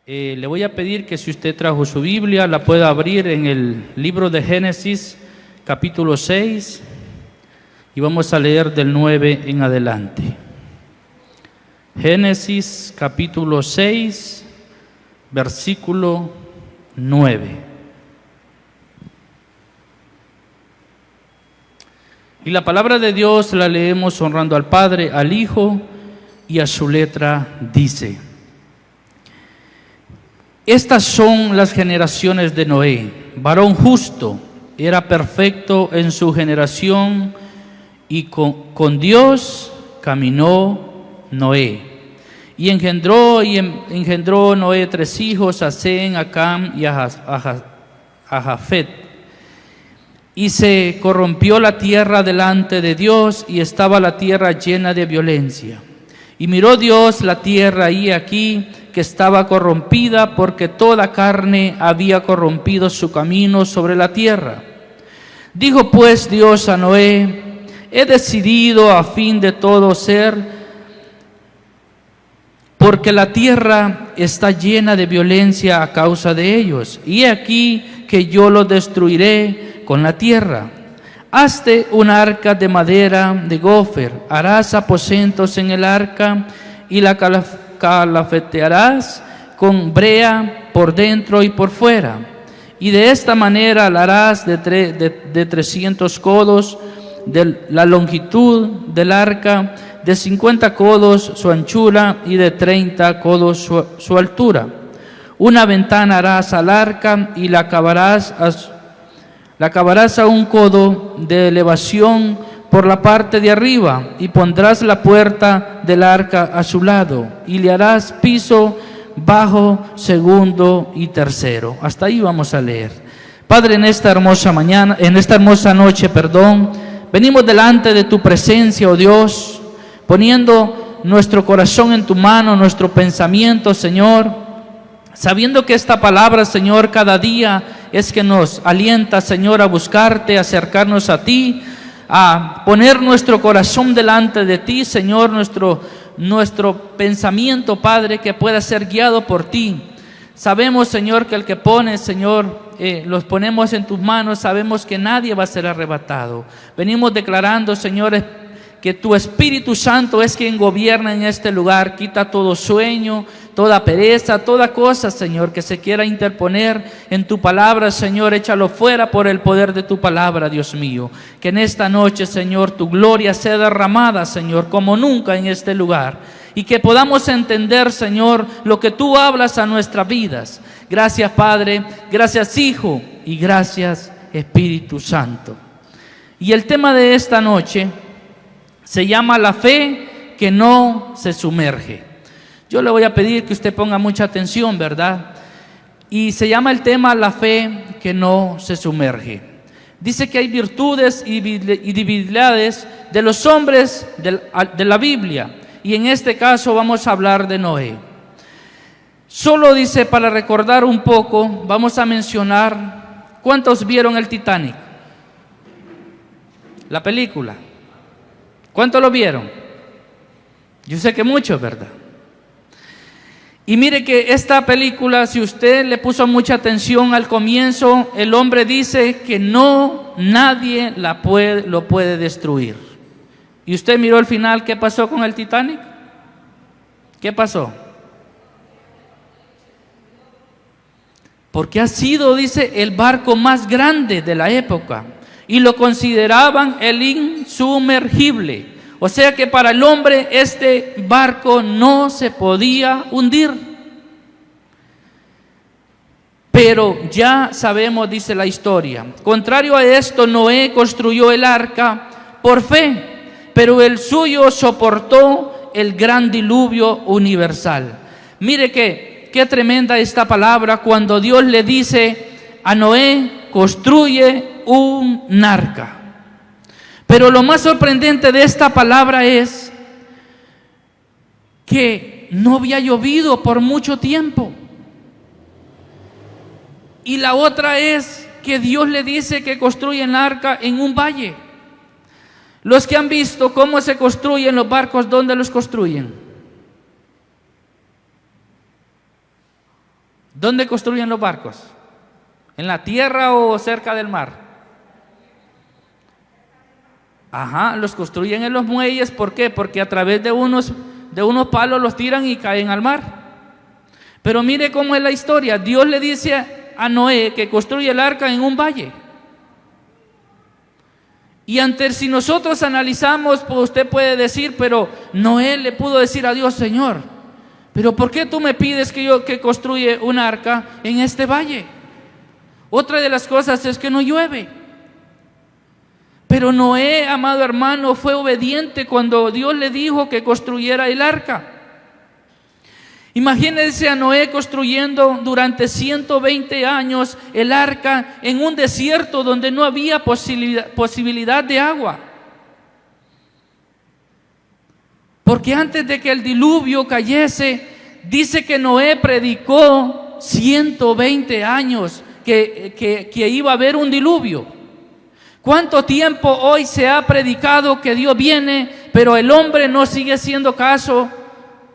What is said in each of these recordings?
Le voy a pedir que si usted trajo su Biblia, la pueda abrir en el libro de Génesis, capítulo 6, y vamos a leer del 9 en adelante. Génesis, capítulo 6, versículo 9. Y la palabra de Dios la leemos honrando al Padre, al Hijo, y a su letra dice: Estas son las generaciones de Noé, varón justo, era perfecto en su generación, y con Dios caminó Noé. Y engendró Noé 3 hijos, a Sem, a Cam y a Jafet. Y se corrompió la tierra delante de Dios, y estaba la tierra llena de violencia. Y miró Dios la tierra, y aquí que estaba corrompida, porque toda carne había corrompido su camino sobre la tierra. Dijo pues Dios a Noé: he decidido a fin de todo ser, porque la tierra está llena de violencia a causa de ellos, y he aquí que yo los destruiré con la tierra. Hazte un arca de madera de gofer, harás aposentos en el arca, y la calafetearás con brea por dentro y por fuera. Y de esta manera la harás de 300 codos de la longitud del arca, de 50 codos su anchura y de 30 codos su altura. Una ventana harás al arca y la acabarás a 1 codo de elevación por la parte de arriba, y pondrás la puerta del arca a su lado, y le harás piso bajo, segundo y tercero. Hasta ahí vamos a leer. Padre, en esta hermosa noche, venimos delante de tu presencia, oh Dios, poniendo nuestro corazón en tu mano, nuestro pensamiento, Señor, sabiendo que esta palabra, Señor, cada día es que nos alienta, Señor, a buscarte, a acercarnos a ti, a poner nuestro corazón delante de ti, Señor, nuestro pensamiento, Padre, que pueda ser guiado por ti. Sabemos, Señor, que el que pone, Señor, los ponemos en tus manos, sabemos que nadie va a ser arrebatado. Venimos declarando, Señor, que tu Espíritu Santo es quien gobierna en este lugar. Quita todo sueño, toda pereza, toda cosa, Señor, que se quiera interponer en tu palabra, Señor, échalo fuera por el poder de tu palabra, Dios mío. Que en esta noche, Señor, tu gloria sea derramada, Señor, como nunca en este lugar. Y que podamos entender, Señor, lo que tú hablas a nuestras vidas. Gracias, Padre, gracias, Hijo, y gracias, Espíritu Santo. Y el tema de esta noche se llama la fe que no se sumerge. Yo le voy a pedir que usted ponga mucha atención, ¿verdad? Y se llama el tema la fe que no se sumerge. Dice que hay virtudes y debilidades de los hombres de la Biblia. Y en este caso vamos a hablar de Noé. Solo dice, para recordar un poco, vamos a mencionar, ¿cuántos vieron el Titanic? La película. ¿Cuántos lo vieron? Yo sé que muchos, ¿verdad? Y mire que esta película, si usted le puso mucha atención al comienzo, el hombre dice que nadie lo puede destruir. Y usted miró al final, ¿qué pasó con el Titanic? ¿Qué pasó? Porque ha sido, dice, el barco más grande de la época, y lo consideraban el insumergible. O sea que para el hombre este barco no se podía hundir. Pero ya sabemos, dice la historia, contrario a esto, Noé construyó el arca por fe, pero el suyo soportó el gran diluvio universal. Mire qué tremenda esta palabra cuando Dios le dice a Noé: construye un arca. Pero lo más sorprendente de esta palabra es que no había llovido por mucho tiempo. Y la otra es que Dios le dice que construye el arca en un valle. Los que han visto cómo se construyen los barcos, ¿dónde los construyen? ¿Dónde construyen los barcos? ¿En la tierra o cerca del mar? Ajá, los construyen en los muelles. ¿Por qué? Porque a través de unos palos los tiran y caen al mar. Pero mire cómo es la historia. Dios le dice a Noé que construye el arca en un valle. Y antes, si nosotros analizamos, pues usted puede decir, pero Noé le pudo decir a Dios: Señor, pero ¿por qué tú me pides que construya un arca en este valle? Otra de las cosas es que no llueve. Pero Noé, amado hermano, fue obediente cuando Dios le dijo que construyera el arca. Imagínense a Noé construyendo durante 120 años el arca en un desierto donde no había posibilidad de agua. Porque antes de que el diluvio cayese, dice que Noé predicó 120 años que iba a haber un diluvio. ¿Cuánto tiempo hoy se ha predicado que Dios viene, pero el hombre no sigue haciendo caso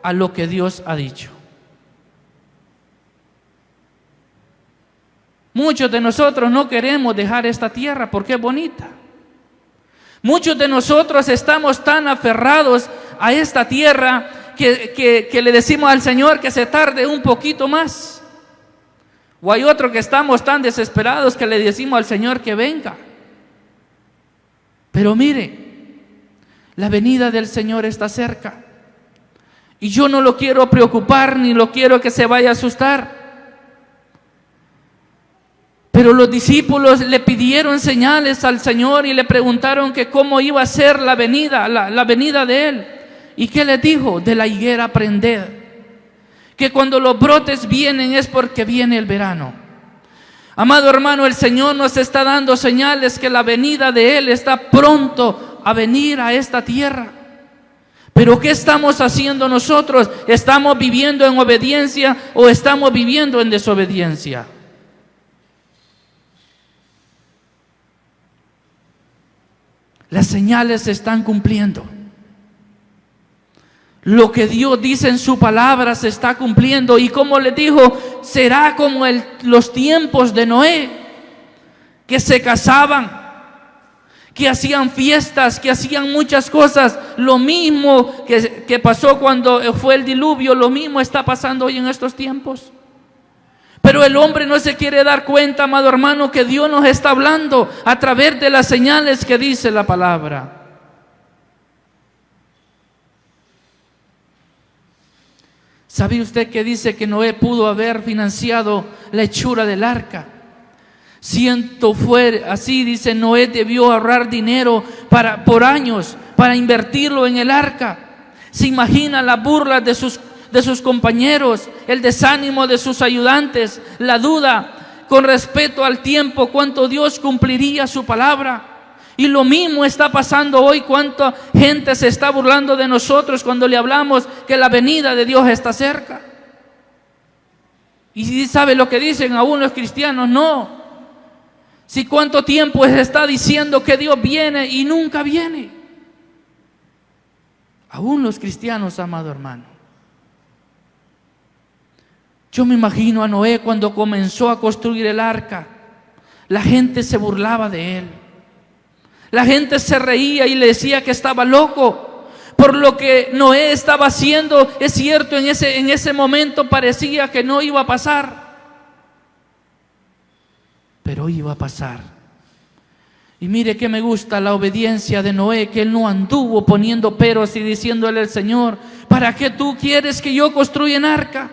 a lo que Dios ha dicho? Muchos de nosotros no queremos dejar esta tierra porque es bonita. Muchos de nosotros estamos tan aferrados a esta tierra que le decimos al Señor que se tarde un poquito más. O hay otros que estamos tan desesperados que le decimos al Señor que venga. Pero mire, la venida del Señor está cerca. Y yo no lo quiero preocupar ni lo quiero que se vaya a asustar. Pero los discípulos le pidieron señales al Señor y le preguntaron que cómo iba a ser la venida de Él. ¿Y qué les dijo? De la higuera aprended, que cuando los brotes vienen es porque viene el verano. Amado hermano, el Señor nos está dando señales que la venida de Él está pronto a venir a esta tierra. Pero ¿qué estamos haciendo nosotros? ¿Estamos viviendo en obediencia o estamos viviendo en desobediencia? Las señales se están cumpliendo. Lo que Dios dice en su palabra se está cumpliendo. Y como les dijo, será como los tiempos de Noé, que se casaban, que hacían fiestas, que hacían muchas cosas. Lo mismo que pasó cuando fue el diluvio, lo mismo está pasando hoy en estos tiempos. Pero el hombre no se quiere dar cuenta, amado hermano, que Dios nos está hablando a través de las señales que dice la palabra. ¿Sabe usted que dice que Noé pudo haber financiado la hechura del arca? Siento fue así, dice, Noé debió ahorrar dinero por años para invertirlo en el arca. Se imagina las burlas de sus compañeros, el desánimo de sus ayudantes, la duda con respecto al tiempo, cuánto Dios cumpliría su palabra. Y lo mismo está pasando hoy. Cuánta gente se está burlando de nosotros cuando le hablamos que la venida de Dios está cerca. Y si sabe lo que dicen aún los cristianos, no. Si cuánto tiempo se está diciendo que Dios viene y nunca viene. Aún los cristianos, amado hermano. Yo me imagino a Noé cuando comenzó a construir el arca. La gente se burlaba de él. La gente se reía y le decía que estaba loco por lo que Noé estaba haciendo. Es cierto, en ese momento parecía que no iba a pasar, pero iba a pasar. Y mire que me gusta la obediencia de Noé, que él no anduvo poniendo peros y diciéndole al Señor: ¿para qué tú quieres que yo construya un arca?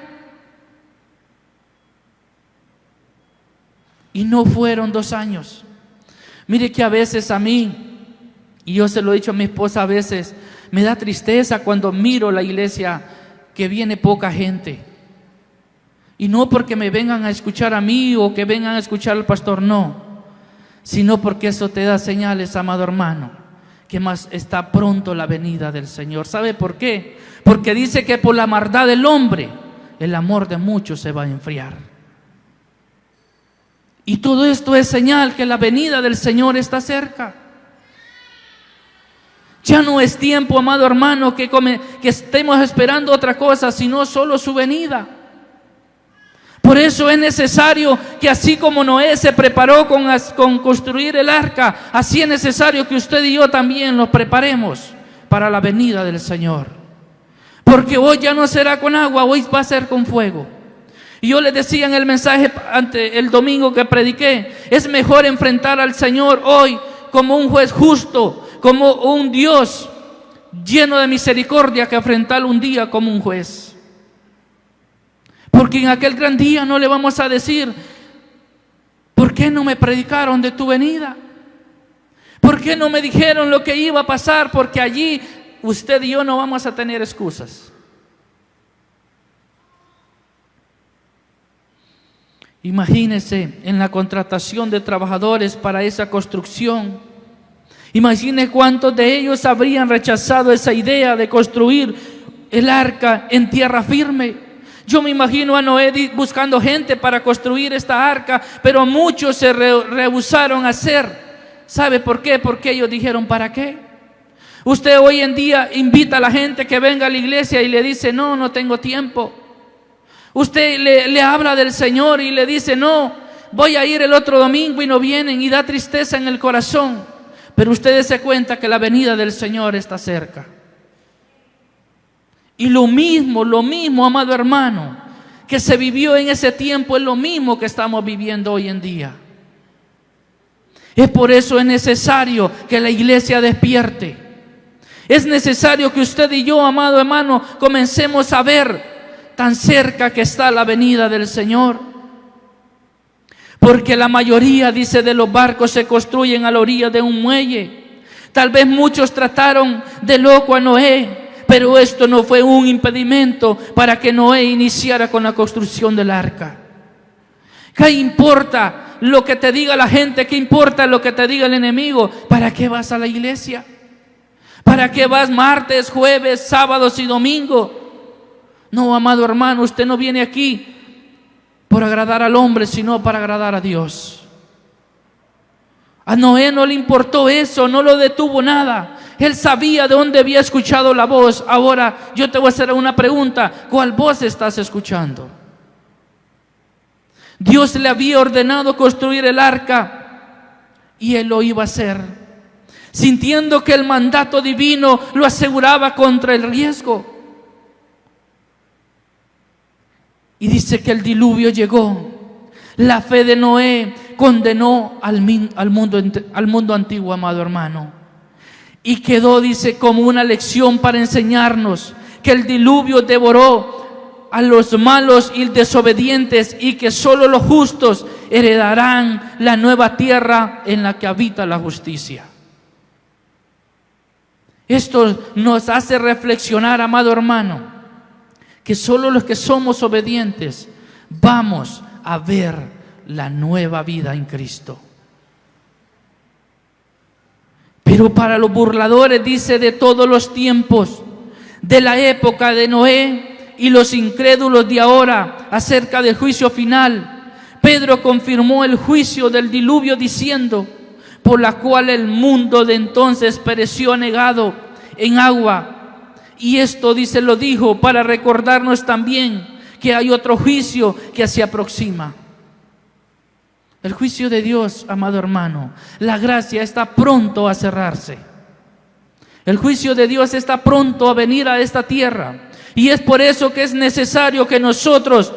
Y no fueron 2 años. Mire que a veces a mí, y yo se lo he dicho a mi esposa, a veces me da tristeza cuando miro la iglesia que viene poca gente. Y no porque me vengan a escuchar a mí o que vengan a escuchar al pastor, no, sino porque eso te da señales, amado hermano, que más está pronto la venida del Señor. ¿Sabe por qué? Porque dice que por la maldad del hombre, el amor de muchos se va a enfriar. Y todo esto es señal que la venida del Señor está cerca. Ya no es tiempo, amado hermano, que estemos esperando otra cosa, sino solo su venida. Por eso es necesario que así como Noé se preparó con construir el arca, así es necesario que usted y yo también nos preparemos para la venida del Señor. Porque hoy ya no será con agua, hoy va a ser con fuego. Y yo les decía en el mensaje ante el domingo que prediqué, es mejor enfrentar al Señor hoy como un juez justo, como un Dios lleno de misericordia, que enfrentarlo un día como un juez. Porque en aquel gran día no le vamos a decir: ¿por qué no me predicaron de tu venida? ¿Por qué no me dijeron lo que iba a pasar? Porque allí usted y yo no vamos a tener excusas. Imagínese en la contratación de trabajadores para esa construcción. Imagine cuántos de ellos habrían rechazado esa idea de construir el arca en tierra firme. Yo me imagino a Noé buscando gente para construir esta arca, pero muchos se rehusaron a hacer. ¿Sabe por qué? Porque ellos dijeron: ¿para qué? Usted hoy en día invita a la gente que venga a la iglesia y le dice: no tengo tiempo. Usted le habla del Señor y le dice: no, voy a ir el otro domingo, y no vienen, y da tristeza en el corazón. Pero ustedes se cuenta que la venida del Señor está cerca. Y lo mismo, amado hermano, que se vivió en ese tiempo, es lo mismo que estamos viviendo hoy en día. Es por eso es necesario que la iglesia despierte. Es necesario que usted y yo, amado hermano, comencemos a ver tan cerca que está la venida del Señor. Porque la mayoría, dice, de los barcos se construyen a la orilla de un muelle. Tal vez muchos trataron de loco a Noé, pero esto no fue un impedimento para que Noé iniciara con la construcción del arca. ¿Qué importa lo que te diga la gente? ¿Qué importa lo que te diga el enemigo? ¿Para qué vas a la iglesia? ¿Para qué vas martes, jueves, sábados y domingo? No, amado hermano, usted no viene aquí por agradar al hombre, sino para agradar a Dios. A Noé no le importó eso, no lo detuvo nada. Él sabía de dónde había escuchado la voz. Ahora yo te voy a hacer una pregunta: ¿cuál voz estás escuchando? Dios le había ordenado construir el arca y él lo iba a hacer, sintiendo que el mandato divino lo aseguraba contra el riesgo. Y dice que el diluvio llegó. La fe de Noé condenó al mundo antiguo, amado hermano. Y quedó, dice, como una lección para enseñarnos que el diluvio devoró a los malos y desobedientes, y que solo los justos heredarán la nueva tierra en la que habita la justicia. Esto nos hace reflexionar, amado hermano, que solo los que somos obedientes vamos a ver la nueva vida en Cristo. Pero para los burladores, dice, de todos los tiempos, de la época de Noé y los incrédulos de ahora, acerca del juicio final, Pedro confirmó el juicio del diluvio diciendo: por la cual el mundo de entonces pereció anegado en agua. Y esto, dice, lo dijo para recordarnos también que hay otro juicio que se aproxima. El juicio de Dios, amado hermano, la gracia está pronto a cerrarse. El juicio de Dios está pronto a venir a esta tierra. Y es por eso que es necesario que nosotros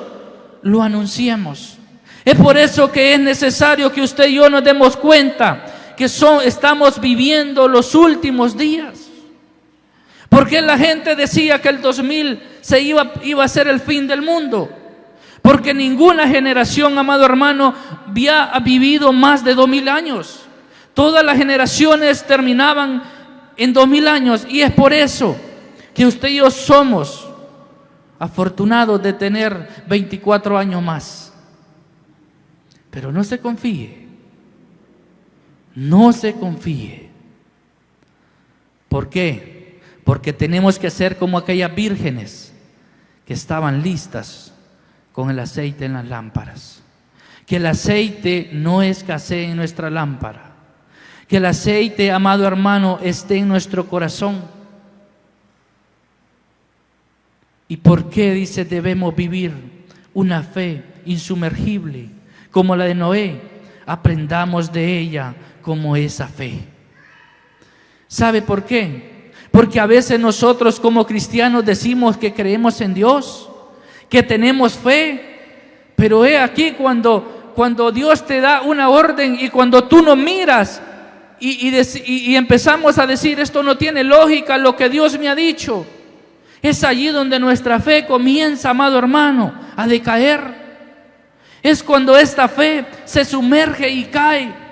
lo anunciemos. Es por eso que es necesario que usted y yo nos demos cuenta que estamos viviendo los últimos días. Porque la gente decía que el 2000 iba a ser el fin del mundo. Porque ninguna generación, amado hermano, había vivido más de 2000 años. Todas las generaciones terminaban en 2000 años. Y es por eso que usted y yo somos afortunados de tener 24 años más. Pero no se confíe. No se confíe. ¿Por qué? Porque tenemos que ser como aquellas vírgenes que estaban listas con el aceite en las lámparas. Que el aceite no escasee en nuestra lámpara. Que el aceite, amado hermano, esté en nuestro corazón. ¿Y por qué, dice, debemos vivir una fe insumergible, como la de Noé. Aprendamos de ella como esa fe. ¿Sabe por qué? Porque a veces nosotros como cristianos decimos que creemos en Dios, que tenemos fe, pero he aquí cuando Dios te da una orden y cuando tú no miras y empezamos a decir, esto no tiene lógica lo que Dios me ha dicho, es allí donde nuestra fe comienza, amado hermano, a decaer. Es cuando esta fe se sumerge y cae.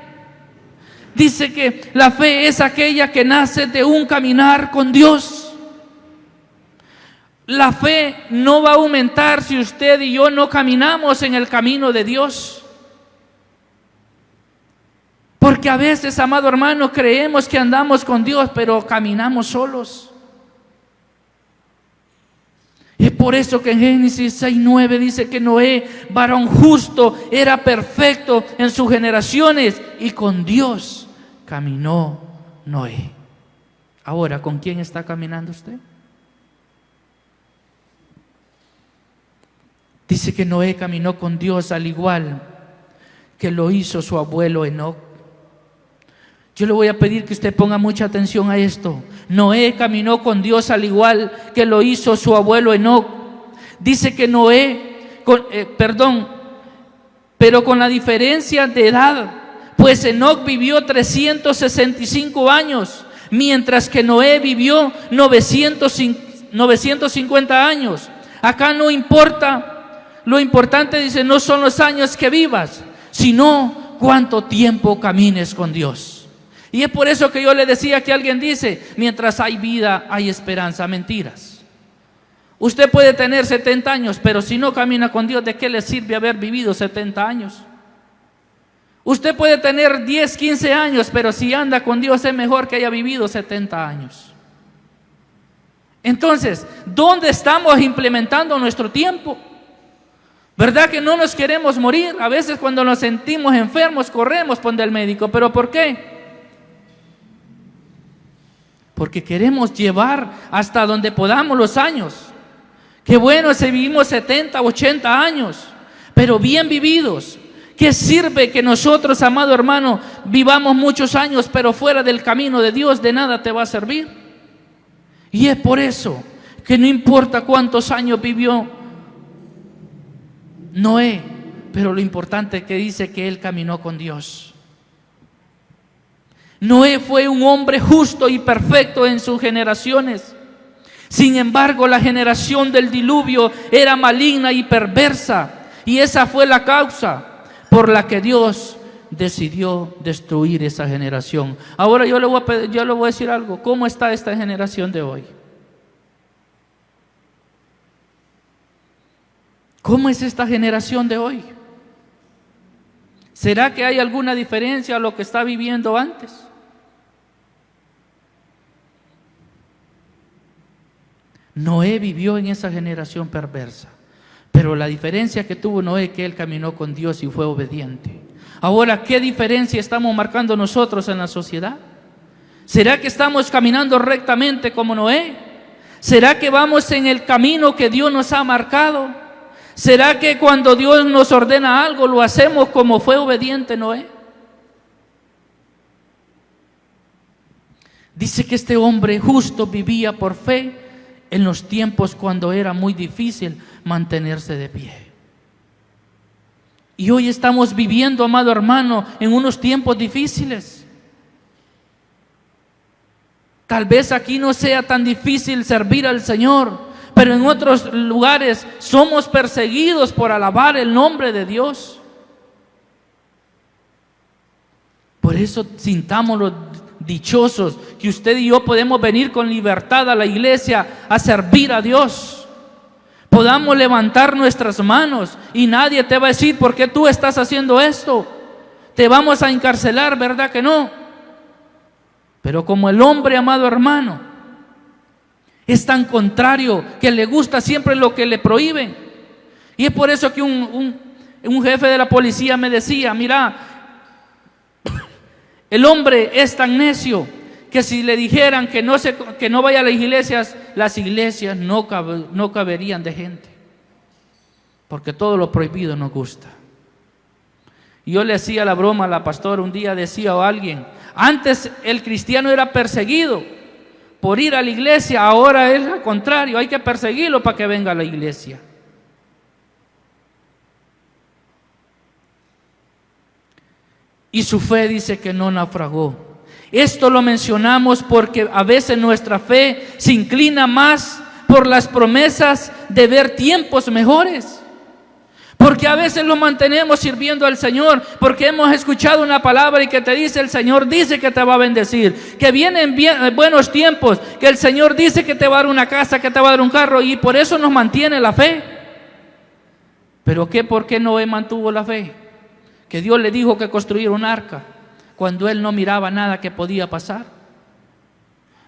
Dice que la fe es aquella que nace de un caminar con Dios. La fe no va a aumentar si usted y yo no caminamos en el camino de Dios. Porque a veces, amado hermano, creemos que andamos con Dios, pero caminamos solos. Es por eso que en Génesis 6:9 dice que Noé, varón justo, era perfecto en sus generaciones y con Dios caminó Noé. Ahora, ¿con quién está caminando usted? Dice que Noé caminó con Dios al igual que lo hizo su abuelo Enoc. Yo le voy a pedir que usted ponga mucha atención a esto. Noé caminó con Dios al igual que lo hizo su abuelo Enoc. Dice que pero con la diferencia de edad, pues Enoc vivió 365 años, mientras que Noé vivió 950 años. Acá no importa, lo importante, dice, no son los años que vivas, sino cuánto tiempo camines con Dios. Y es por eso que yo le decía que alguien dice, mientras hay vida, hay esperanza. Mentiras. Usted puede tener 70 años, pero si no camina con Dios, ¿de qué le sirve haber vivido 70 años? Usted puede tener 10, 15 años, pero si anda con Dios es mejor que haya vivido 70 años. Entonces, ¿dónde estamos implementando nuestro tiempo? ¿Verdad que no nos queremos morir? A veces cuando nos sentimos enfermos corremos por el médico, ¿pero por qué? Porque queremos llevar hasta donde podamos los años. Qué bueno si vivimos 70, 80 años, pero bien vividos. ¿Qué sirve que nosotros, amado hermano, vivamos muchos años, pero fuera del camino de Dios? De nada te va a servir. Y es por eso que no importa cuántos años vivió Noé, pero lo importante es que dice que él caminó con Dios. Noé fue un hombre justo y perfecto en sus generaciones. Sin embargo, la generación del diluvio era maligna y perversa, y esa fue la causa por la que Dios decidió destruir esa generación. Ahora yo le voy a decir algo. ¿Cómo está esta generación de hoy? ¿Cómo es esta generación de hoy? ¿Será que hay alguna diferencia a lo que está viviendo antes? Noé vivió en esa generación perversa, pero la diferencia que tuvo Noé es que él caminó con Dios y fue obediente. Ahora, ¿qué diferencia estamos marcando nosotros en la sociedad? ¿Será que estamos caminando rectamente como Noé? ¿Será que vamos en el camino que Dios nos ha marcado? ¿Será que cuando Dios nos ordena algo lo hacemos como fue obediente Noé? Dice que este hombre justo vivía por fe en los tiempos cuando era muy difícil mantenerse de pie. Y hoy estamos viviendo, amado hermano, en unos tiempos difíciles. Tal vez aquí no sea tan difícil servir al Señor, pero en otros lugares somos perseguidos por alabar el nombre de Dios. Por eso sintámonos dichosos que usted y yo podemos venir con libertad a la iglesia a servir a Dios. Podamos levantar nuestras manos y nadie te va a decir ¿por qué tú estás haciendo esto? Te vamos a encarcelar, ¿verdad que no? Pero como el hombre, amado hermano, es tan contrario que le gusta siempre lo que le prohíben. Y es por eso que un jefe de la policía me decía, mira, el hombre es tan necio que si le dijeran que no vaya a las iglesias no caberían de gente. porque todo lo prohibido nos gusta. Y yo le hacía la broma a la pastora, un día decía a alguien, antes el cristiano era perseguido por ir a la iglesia, ahora es al contrario, hay que perseguirlo para que venga a la iglesia. Y su fe dice que no naufragó. Esto lo mencionamos porque a veces nuestra fe se inclina más por las promesas de ver tiempos mejores. Porque a veces lo mantenemos sirviendo al Señor, porque hemos escuchado una palabra y que te dice, el Señor dice que te va a bendecir, que vienen buenos tiempos, que el Señor dice que te va a dar una casa, que te va a dar un carro, y por eso nos mantiene la fe. ¿Pero qué? ¿Por qué Noé mantuvo la fe? Que Dios le dijo que construyera un arca, cuando él no miraba nada que podía pasar.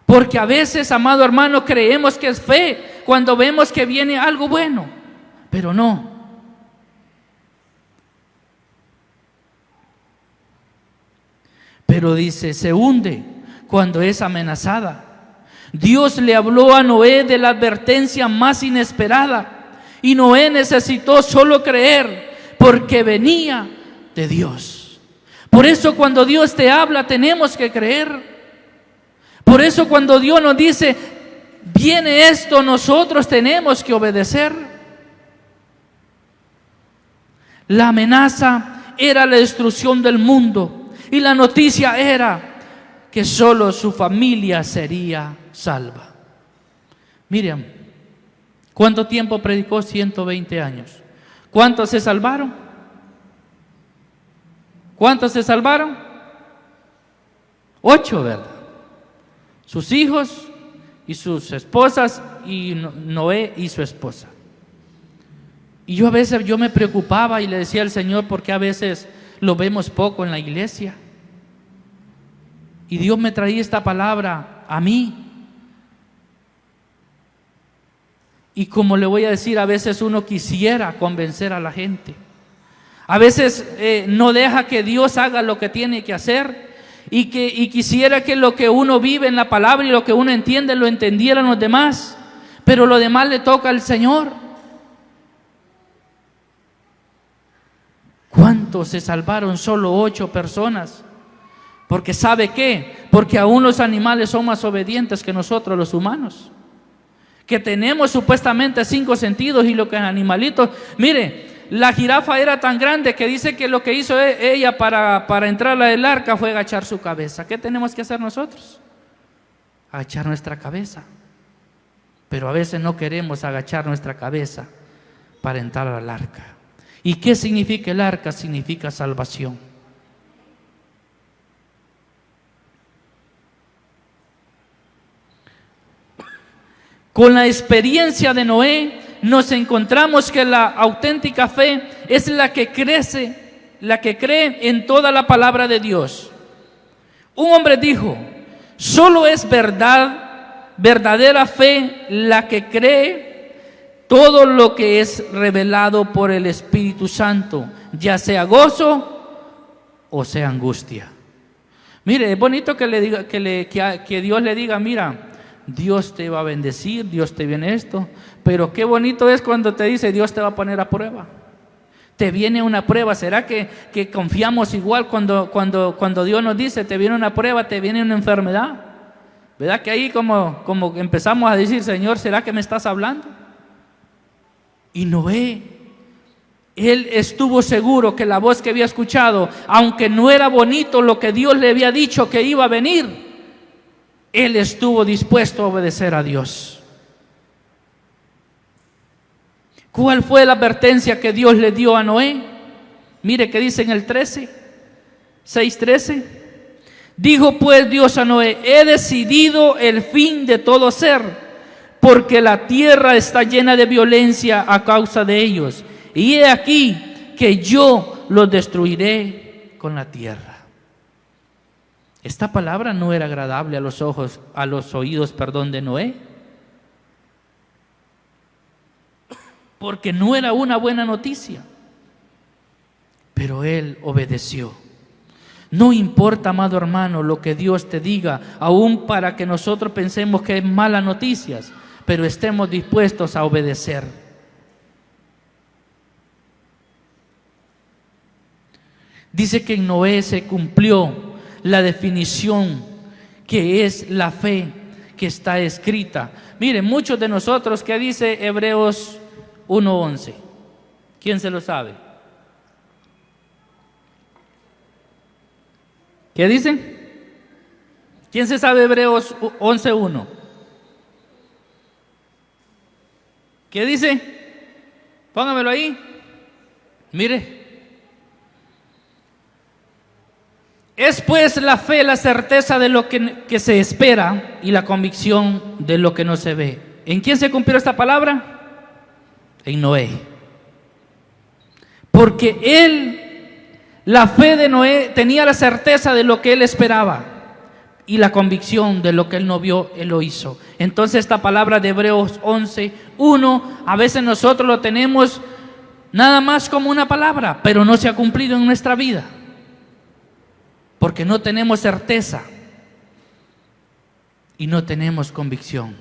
Porque a veces, amado hermano, creemos que es fe cuando vemos que viene algo bueno, pero no. Pero dice, se hunde cuando es amenazada. Dios le habló a Noé de la advertencia más inesperada, y Noé necesitó solo creer, porque venía de Dios. Por eso cuando Dios te habla tenemos que creer. Por eso cuando Dios nos dice, viene esto, nosotros tenemos que obedecer. La amenaza era la destrucción del mundo. Y la noticia era que solo su familia sería salva. Miren, ¿cuánto tiempo predicó? 120 años. ¿Cuántos se salvaron? ¿Cuántos se salvaron? 8, ¿verdad? Sus hijos y sus esposas, y Noé y su esposa. Y yo a veces me preocupaba y le decía al Señor, porque a veces lo vemos poco en la iglesia. Y Dios me traía esta palabra a mí. Y como le voy a decir, a veces uno quisiera convencer a la gente. A veces no deja que Dios haga lo que tiene que hacer. Y quisiera que lo que uno vive en la palabra y lo que uno entiende lo entendieran los demás. Pero lo demás le toca al Señor. ¿Cuántos se salvaron? Solo 8 personas. Porque ¿sabe qué? Porque aún los animales son más obedientes que nosotros los humanos. Que tenemos supuestamente 5 sentidos, y lo que es animalitos. Mire, la jirafa era tan grande que dice que lo que hizo ella para entrar al arca fue agachar su cabeza. ¿Qué tenemos que hacer nosotros? Agachar nuestra cabeza. Pero a veces no queremos agachar nuestra cabeza para entrar al arca. ¿Y qué significa el arca? Significa salvación. Con la experiencia de Noé nos encontramos que la auténtica fe es la que cree en toda la palabra de Dios. Un hombre dijo, solo es verdadera fe la que cree todo lo que es revelado por el Espíritu Santo, ya sea gozo o sea angustia. Mire, es bonito que Dios le diga, mira, Dios te va a bendecir, Dios te viene esto, pero qué bonito es cuando te dice, Dios te va a poner a prueba. Te viene una prueba. ¿Será que confiamos igual cuando Dios nos dice, te viene una prueba, te viene una enfermedad? ¿Verdad que ahí como empezamos a decir, Señor, ¿será que me estás hablando? Y Noé, él estuvo seguro que la voz que había escuchado, aunque no era bonito lo que Dios le había dicho que iba a venir, él estuvo dispuesto a obedecer a Dios. ¿Cuál fue la advertencia que Dios le dio a Noé? Mire que dice en el 6:13. Dijo pues Dios a Noé, he decidido el fin de todo ser, porque la tierra está llena de violencia a causa de ellos. Y he aquí que yo los destruiré con la tierra. Esta palabra no era agradable a los oídos de Noé, porque no era una buena noticia. Pero él obedeció. No importa, amado hermano, lo que Dios te diga, aún para que nosotros pensemos que es malas noticias, pero estemos dispuestos a obedecer. Dice que en Noé se cumplió la definición que es la fe que está escrita. Miren, muchos de nosotros, ¿qué dice Hebreos 1:11? ¿Quién se lo sabe? ¿Qué dice? ¿Quién se sabe Hebreos 11:1? ¿Qué dice? Póngamelo ahí. Mire. Es pues la fe, la certeza de lo que se espera y la convicción de lo que no se ve. ¿En quién se cumplió esta palabra? En Noé. Porque la fe de Noé tenía la certeza de lo que él esperaba y la convicción de lo que él no vio, él lo hizo. Entonces esta palabra de Hebreos 11:1, a veces nosotros lo tenemos nada más como una palabra, pero no se ha cumplido en nuestra vida. Porque no tenemos certeza y no tenemos convicción.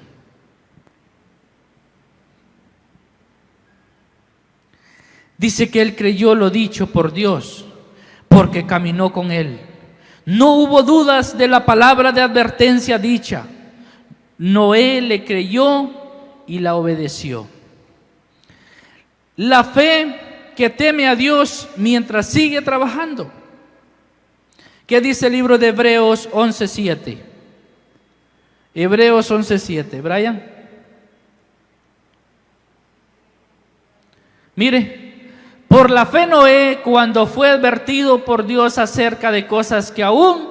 Dice que él creyó lo dicho por Dios, porque caminó con él. No hubo dudas de la palabra de advertencia dicha. Noé le creyó y la obedeció. La fe que teme a Dios mientras sigue trabajando. ¿Qué dice el libro de Hebreos 11:7? Hebreos 11:7, Brian. Mire, por la fe Noé, cuando fue advertido por Dios acerca de cosas que aún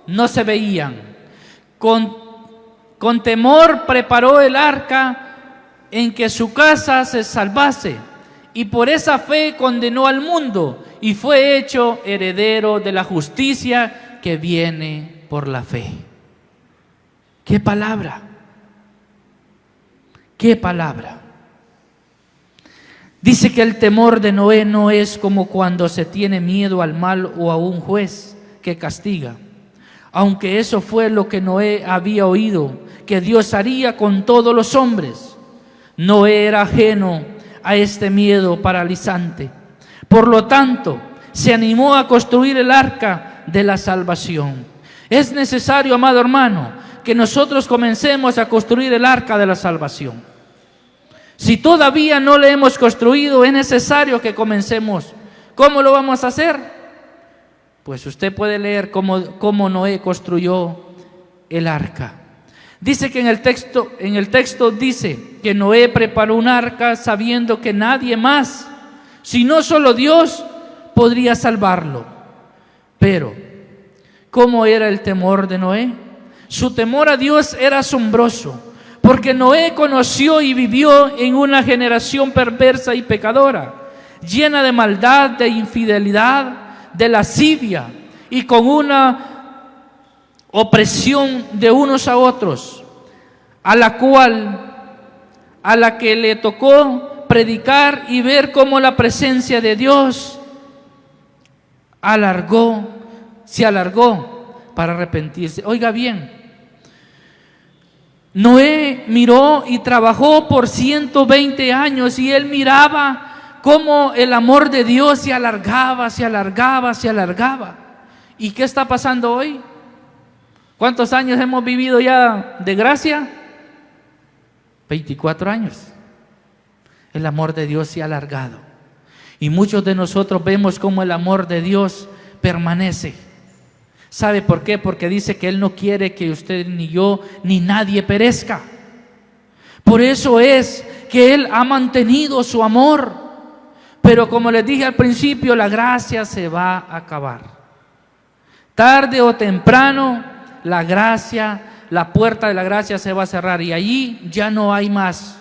no se veían, con temor preparó el arca en que su casa se salvase, y por esa fe condenó al mundo y fue hecho heredero de la justicia que viene por la fe. ¡Qué palabra! ¡Qué palabra! Dice que el temor de Noé no es como cuando se tiene miedo al mal o a un juez que castiga. Aunque eso fue lo que Noé había oído, que Dios haría con todos los hombres. Noé era ajeno a este miedo paralizante. Por lo tanto, se animó a construir el arca de la salvación. Es necesario, amado hermano, que nosotros comencemos a construir el arca de la salvación. Si todavía no le hemos construido, es necesario que comencemos. ¿Cómo lo vamos a hacer? Pues usted puede leer cómo Noé construyó el arca. Dice que en el texto dice que Noé preparó un arca sabiendo que nadie más, sino solo Dios, podría salvarlo. Pero, ¿cómo era el temor de Noé? Su temor a Dios era asombroso, porque Noé conoció y vivió en una generación perversa y pecadora, llena de maldad, de infidelidad, de lascivia y con una opresión de unos a otros, a la que le tocó predicar y ver cómo la presencia de Dios se alargó para arrepentirse. Oiga bien, Noé miró y trabajó por 120 años y él miraba cómo el amor de Dios se alargaba, se alargaba, se alargaba. ¿Y qué está pasando hoy? ¿Cuántos años hemos vivido ya de gracia? 24 años. El amor de Dios se ha alargado. Y muchos de nosotros vemos cómo el amor de Dios permanece. ¿Sabe por qué? Porque dice que Él no quiere que usted ni yo ni nadie perezca. Por eso es que Él ha mantenido su amor. Pero como les dije al principio, la gracia se va a acabar. Tarde o temprano, la gracia, la puerta de la gracia se va a cerrar y allí ya no hay más.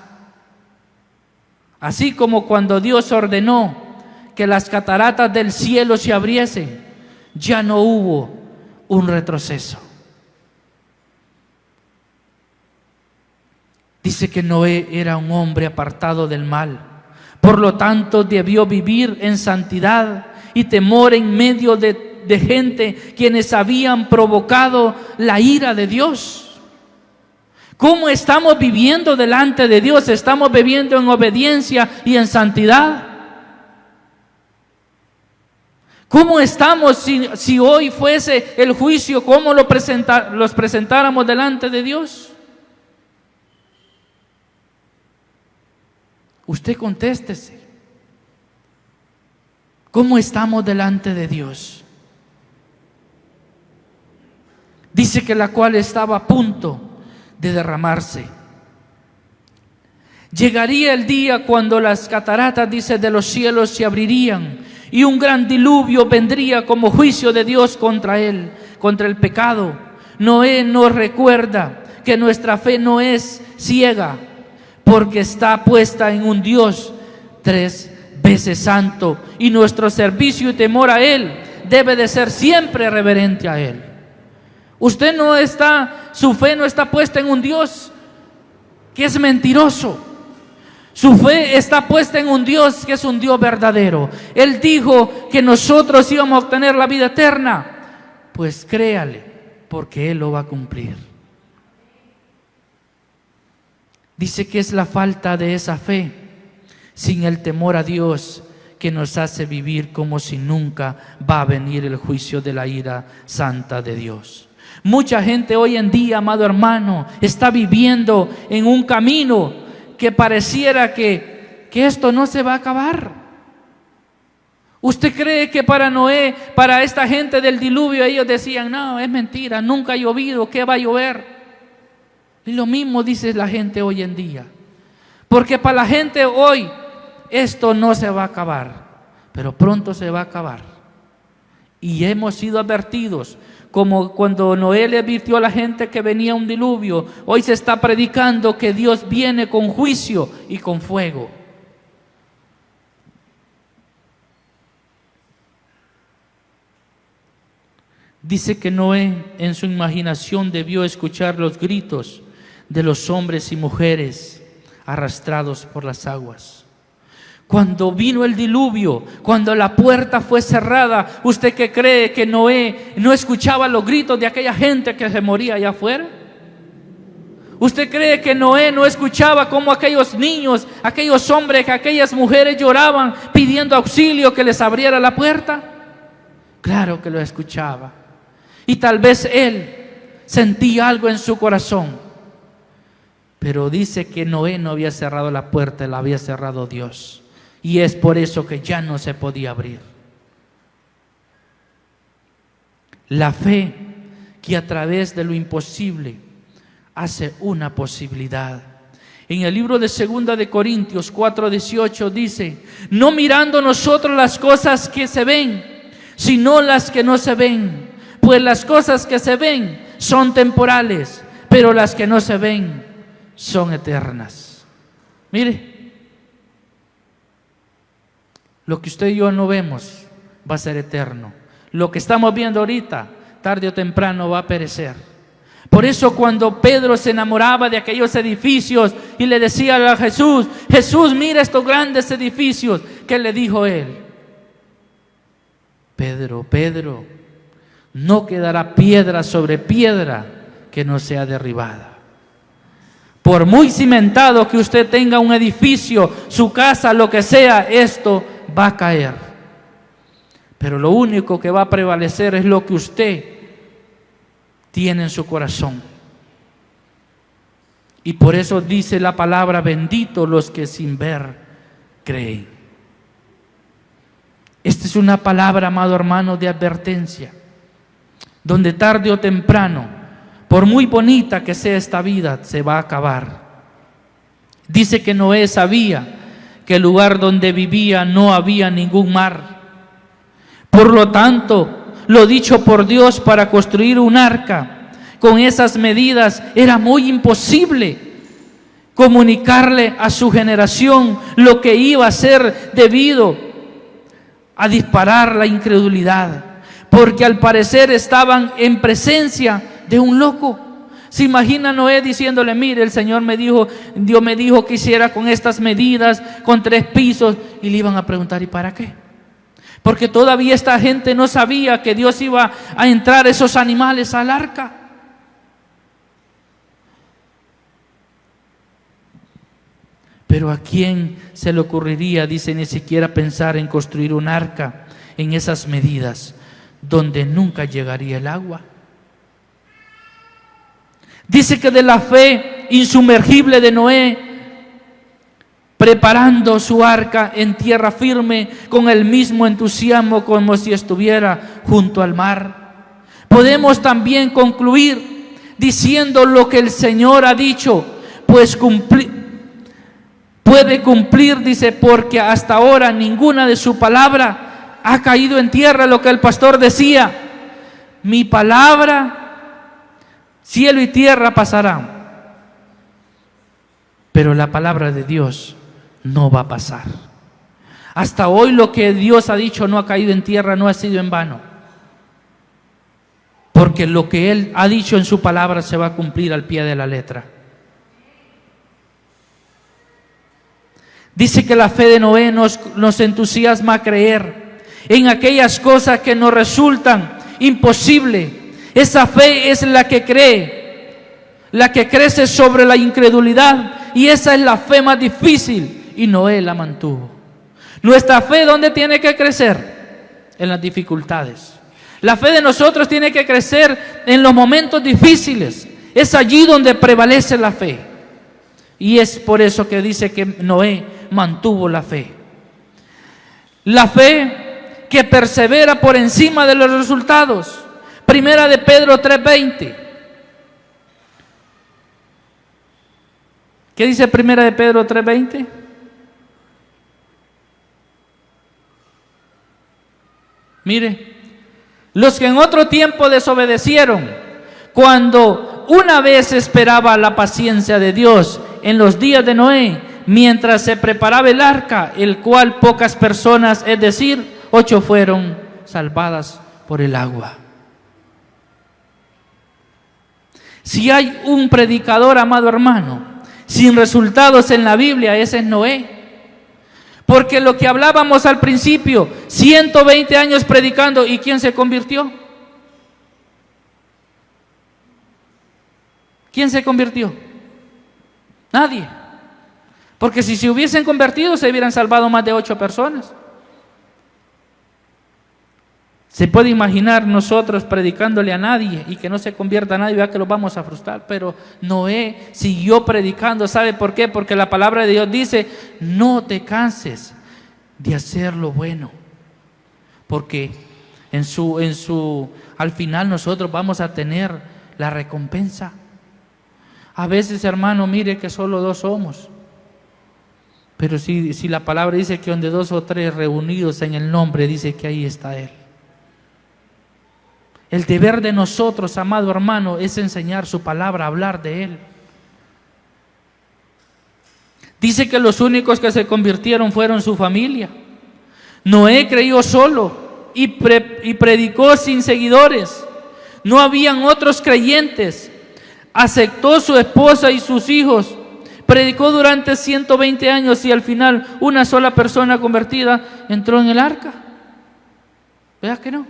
Así como cuando Dios ordenó que las cataratas del cielo se abriesen, ya no hubo un retroceso. Dice que Noé era un hombre apartado del mal, por lo tanto debió vivir en santidad y temor en medio de gente quienes habían provocado la ira de Dios. ¿Cómo estamos viviendo delante de Dios? ¿Estamos viviendo en obediencia y en santidad? ¿Cómo estamos si hoy fuese el juicio? ¿Cómo los presentáramos delante de Dios? Usted contéstese. ¿Cómo estamos delante de Dios? Dice que la cual estaba a punto de derramarse. Llegaría el día cuando las cataratas, dice, de los cielos se abrirían y un gran diluvio vendría como juicio de Dios contra él, contra el pecado. Noé nos recuerda que nuestra fe no es ciega, porque está puesta en un Dios 3 veces santo, y nuestro servicio y temor a Él debe de ser siempre reverente a Él. Su fe no está puesta en un Dios que es mentiroso. Su fe está puesta en un Dios que es un Dios verdadero. Él dijo que nosotros íbamos a obtener la vida eterna. Pues créale, porque Él lo va a cumplir. Dice que es la falta de esa fe, sin el temor a Dios, que nos hace vivir como si nunca va a venir el juicio de la ira santa de Dios. Mucha gente hoy en día, amado hermano, está viviendo en un camino que pareciera que esto no se va a acabar. ¿Usted cree que para Noé, para esta gente del diluvio, ellos decían, no, es mentira, nunca ha llovido, ¿qué va a llover? Y lo mismo dice la gente hoy en día. Porque para la gente hoy, esto no se va a acabar, pero pronto se va a acabar. Y hemos sido advertidos, como cuando Noé le advirtió a la gente que venía un diluvio. Hoy se está predicando que Dios viene con juicio y con fuego. Dice que Noé en su imaginación debió escuchar los gritos de los hombres y mujeres arrastrados por las aguas. Cuando vino el diluvio, cuando la puerta fue cerrada, ¿usted qué cree que Noé no escuchaba los gritos de aquella gente que se moría allá afuera? ¿Usted cree que Noé no escuchaba cómo aquellos niños, aquellos hombres, aquellas mujeres lloraban pidiendo auxilio, que les abriera la puerta? Claro que lo escuchaba. Y tal vez él sentía algo en su corazón. Pero dice que Noé no había cerrado la puerta, la había cerrado Dios. Y es por eso que ya no se podía abrir. La fe que a través de lo imposible hace una posibilidad. En el libro de 2 de Corintios 4:18 dice, no mirando nosotros las cosas que se ven, sino las que no se ven. Pues las cosas que se ven son temporales, pero las que no se ven son eternas. Mire, lo que usted y yo no vemos va a ser eterno. Lo que estamos viendo ahorita, tarde o temprano va a perecer. Por eso cuando Pedro se enamoraba de aquellos edificios y le decía a Jesús, Jesús, mira estos grandes edificios, ¿qué le dijo él? Pedro, Pedro, no quedará piedra sobre piedra que no sea derribada. Por muy cimentado que usted tenga un edificio, su casa, lo que sea, esto va a caer. Pero lo único que va a prevalecer es lo que usted tiene en su corazón. Y por eso dice la palabra, bendito los que sin ver creen. Esta es una palabra, amado hermano, de advertencia, donde tarde o temprano, por muy bonita que sea esta vida, se va a acabar. Dice que Noé sabía que el lugar donde vivía no había ningún mar. Por lo tanto, lo dicho por Dios para construir un arca, con esas medidas era muy imposible comunicarle a su generación lo que iba a ser debido a disparar la incredulidad, porque al parecer estaban en presencia de un loco. ¿Se imagina Noé diciéndole, mire, el Señor me dijo, Dios me dijo que hiciera con estas medidas, con 3 pisos? Y le iban a preguntar, ¿y para qué? Porque todavía esta gente no sabía que Dios iba a entrar esos animales al arca. Pero Pero ¿a quién se le ocurriría, dice, ni siquiera pensar en construir un arca en esas medidas donde nunca llegaría el agua? Dice que de la fe insumergible de Noé, preparando su arca en tierra firme con el mismo entusiasmo como si estuviera junto al mar. Podemos también concluir diciendo lo que el Señor ha dicho, pues puede cumplir, dice, porque hasta ahora ninguna de su palabra ha caído en tierra. Lo que el pastor decía: mi palabra, cielo y tierra pasarán, pero la palabra de Dios no va a pasar. Hasta hoy lo que Dios ha dicho no ha caído en tierra, no ha sido en vano, porque lo que Él ha dicho en su palabra se va a cumplir al pie de la letra. Dice que la fe de Noé nos entusiasma a creer en aquellas cosas que nos resultan imposibles. Esa fe es la que cree, la que crece sobre la incredulidad, y esa es la fe más difícil, y Noé la mantuvo. Nuestra fe, ¿dónde tiene que crecer? En las dificultades. La fe de nosotros tiene que crecer en los momentos difíciles. Es allí donde prevalece la fe. Y es por eso que dice que Noé mantuvo la fe. La fe que persevera por encima de los resultados. Primera de Pedro 3:20. ¿Qué dice Primera de Pedro 3:20? Mire, los que en otro tiempo desobedecieron, cuando una vez esperaba la paciencia de Dios en los días de Noé, mientras se preparaba el arca, el cual pocas personas, es decir, 8 fueron salvadas por el agua. Si hay un predicador, amado hermano, sin resultados en la Biblia, ese es Noé. Porque lo que hablábamos al principio, 120 años predicando, ¿y quién se convirtió? ¿Quién se convirtió? Nadie. Porque si se hubiesen convertido, se hubieran salvado más de 8 personas. Se puede imaginar nosotros predicándole a nadie y que no se convierta a nadie, vea que lo vamos a frustrar. Pero Noé siguió predicando. ¿Sabe por qué? Porque la palabra de Dios dice: no te canses de hacer lo bueno, porque al final nosotros vamos a tener la recompensa. A veces, hermano, mire que solo 2 somos, pero si la palabra dice que donde 2 o 3 reunidos en el nombre, dice que ahí está Él. El deber de nosotros, amado hermano, es enseñar su palabra, hablar de Él. Dice que los únicos que se convirtieron fueron su familia. Noé creyó solo y predicó sin seguidores. No habían otros creyentes. Aceptó su esposa y sus hijos. Predicó durante 120 años y al final una sola persona convertida entró en el arca. ¿Verdad que no?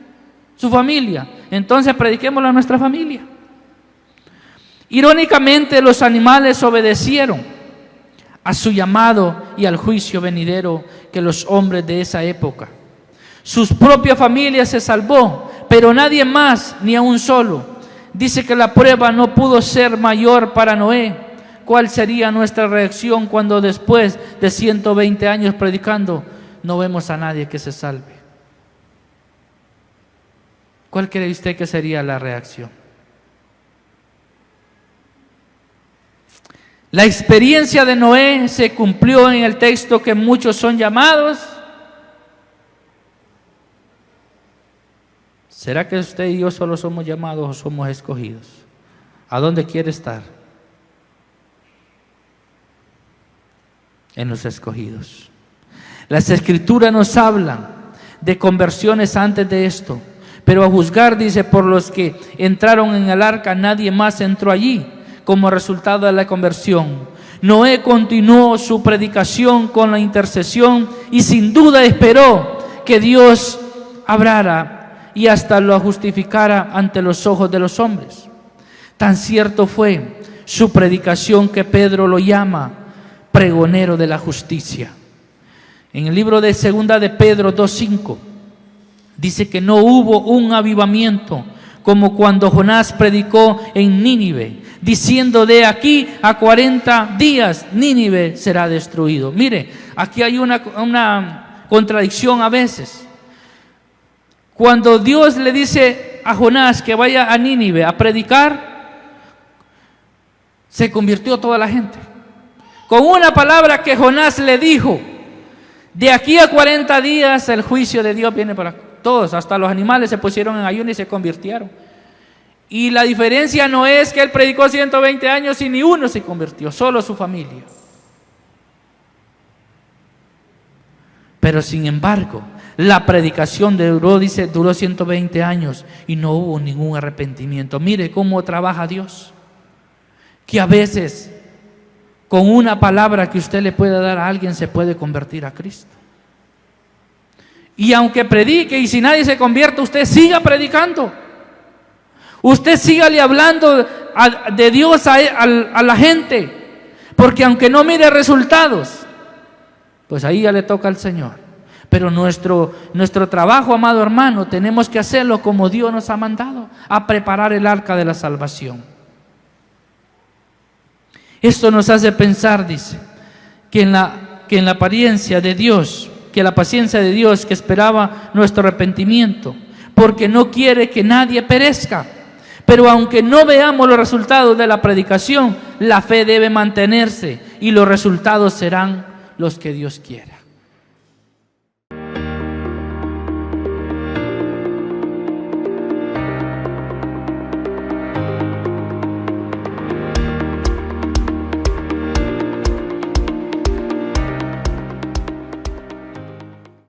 Su familia. Entonces prediquémoslo a nuestra familia. Irónicamente, los animales obedecieron a su llamado y al juicio venidero que los hombres de esa época. Sus propias familias se salvó, pero nadie más, ni aún solo. Dice que la prueba no pudo ser mayor para Noé. ¿Cuál sería nuestra reacción cuando después de 120 años predicando no vemos a nadie que se salve? ¿Cuál cree usted que sería la reacción? La experiencia de Noé se cumplió en el texto que muchos son llamados. ¿Será que usted y yo solo somos llamados o somos escogidos? ¿A dónde quiere estar? En los escogidos. Las Escrituras nos hablan de conversiones antes de esto, pero a juzgar, dice, por los que entraron en el arca, nadie más entró allí como resultado de la conversión. Noé continuó su predicación con la intercesión y sin duda esperó que Dios obrara y hasta lo justificara ante los ojos de los hombres. Tan cierto fue su predicación que Pedro lo llama pregonero de la justicia. En el libro de Segunda de Pedro 2:5 dice que no hubo un avivamiento como cuando Jonás predicó en Nínive, diciendo: de aquí a 40 días Nínive será destruido. Mire, aquí hay una contradicción a veces. Cuando Dios le dice a Jonás que vaya a Nínive a predicar, se convirtió toda la gente. Con una palabra que Jonás le dijo: de aquí a 40 días el juicio de Dios viene para todos, hasta los animales se pusieron en ayuno y se convirtieron. Y la diferencia no es que él predicó 120 años y ni uno se convirtió, solo su familia. Pero sin embargo, la predicación duró 120 años y no hubo ningún arrepentimiento. Mire cómo trabaja Dios, que a veces con una palabra que usted le pueda dar a alguien se puede convertir a Cristo. Y aunque predique y si nadie se convierte, usted siga predicando. Usted sígale hablando de Dios a la gente, porque aunque no mire resultados, pues ahí ya le toca al Señor. Pero nuestro trabajo, amado hermano, tenemos que hacerlo como Dios nos ha mandado, a preparar el arca de la salvación. Esto nos hace pensar, dice, que en la apariencia de Dios, que la paciencia de Dios que esperaba nuestro arrepentimiento, porque no quiere que nadie perezca. Pero aunque no veamos los resultados de la predicación, la fe debe mantenerse y los resultados serán los que Dios quiera.